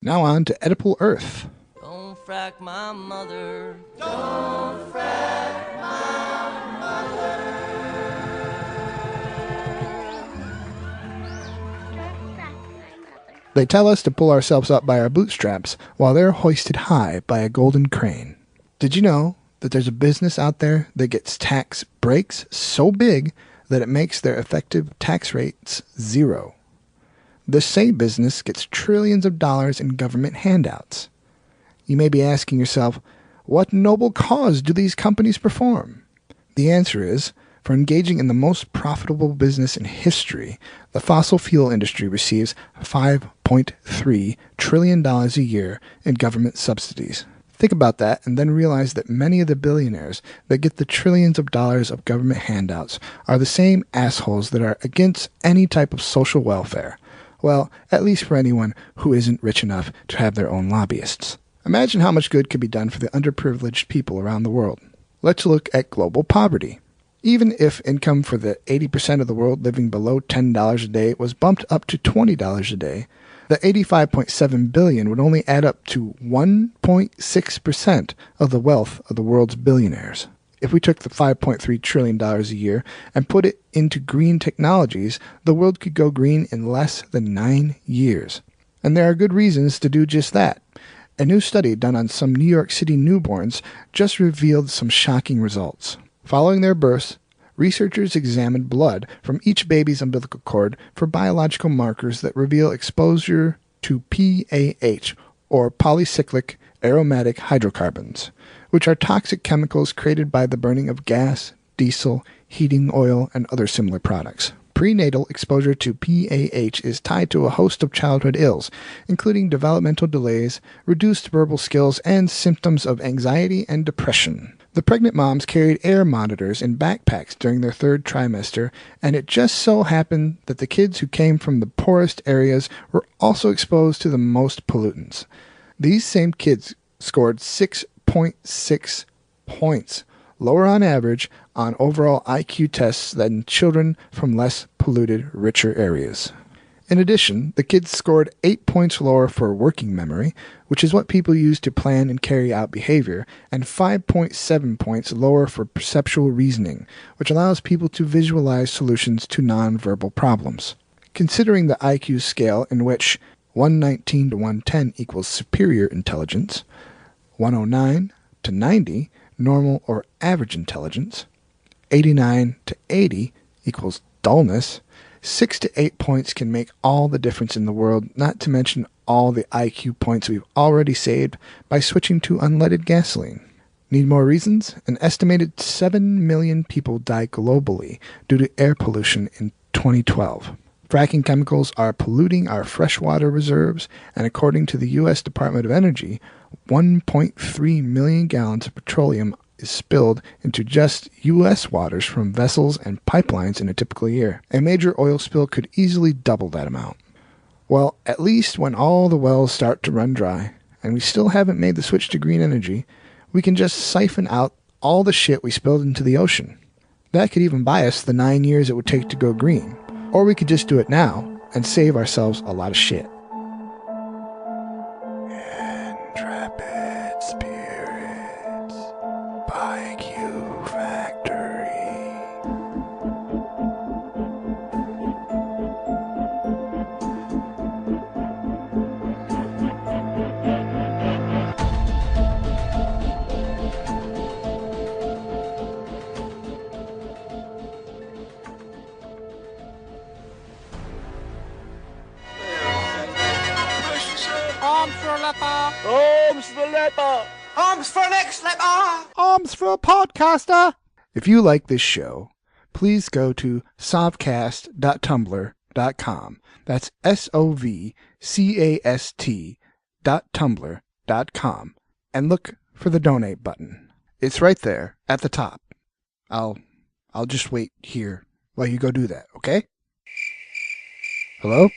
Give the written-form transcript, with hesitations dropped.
Now on to Oedipal Earth. Don't frack my mother. Don't frack my mother. They tell us to pull ourselves up by our bootstraps while they're hoisted high by a golden crane. Did you know that there's a business out there that gets tax breaks so big that it makes their effective tax rates zero? This same business gets trillions of dollars in government handouts. You may be asking yourself, what noble cause do these companies perform? The answer is, for engaging in the most profitable business in history, the fossil fuel industry receives $5.3 trillion a year in government subsidies. Think about that and then realize that many of the billionaires that get the trillions of dollars of government handouts are the same assholes that are against any type of social welfare. Well, at least for anyone who isn't rich enough to have their own lobbyists. Imagine how much good could be done for the underprivileged people around the world. Let's look at global poverty. Even if income for the 80% of the world living below $10 a day was bumped up to $20 a day, the $85.7 billion would only add up to 1.6% of the wealth of the world's billionaires. If we took the $5.3 trillion a year and put it into green technologies, the world could go green in less than 9 years. And there are good reasons to do just that. A new study done on some New York City newborns just revealed some shocking results. Following their births, researchers examined blood from each baby's umbilical cord for biological markers that reveal exposure to PAH, or polycyclic aromatic hydrocarbons, which are toxic chemicals created by the burning of gas, diesel, heating oil, and other similar products. Prenatal exposure to PAH is tied to a host of childhood ills, including developmental delays, reduced verbal skills, and symptoms of anxiety and depression. The pregnant moms carried air monitors in backpacks during their third trimester, and it just so happened that the kids who came from the poorest areas were also exposed to the most pollutants. These same kids scored 6.6 points lower on average on overall IQ tests than children from less polluted, richer areas. In addition, the kids scored 8 points lower for working memory, which is what people use to plan and carry out behavior, and 5.7 points lower for perceptual reasoning, which allows people to visualize solutions to nonverbal problems. Considering the IQ scale in which 119 to 110 equals superior intelligence, 109 to 90 normal or average intelligence, 89 to 80 equals dullness, 6 to 8 points can make all the difference in the world, not to mention all the IQ points we've already saved by switching to unleaded gasoline. Need more reasons? An estimated 7 million people died globally due to air pollution in 2012. Fracking chemicals are polluting our freshwater reserves, and according to the U.S. Department of Energy, 1.3 million gallons of petroleum is spilled into just U.S. waters from vessels and pipelines in a typical year. A major oil spill could easily double that amount. Well, at least when all the wells start to run dry, and we still haven't made the switch to green energy, we can just siphon out all the shit we spilled into the ocean. That could even buy us the 9 years it would take to go green. Or we could just do it now and save ourselves a lot of shit. Intrepid Spirits by Q Factory. Arms for a leper! Arms for leper! Arms for an ex-leper! Arms for a podcaster! If you like this show, please go to sovcast.tumblr.com. That's SOVCAST.tumblr.com. And look for the donate button. It's right there at the top. I'll just wait here while you go do that, okay? Hello?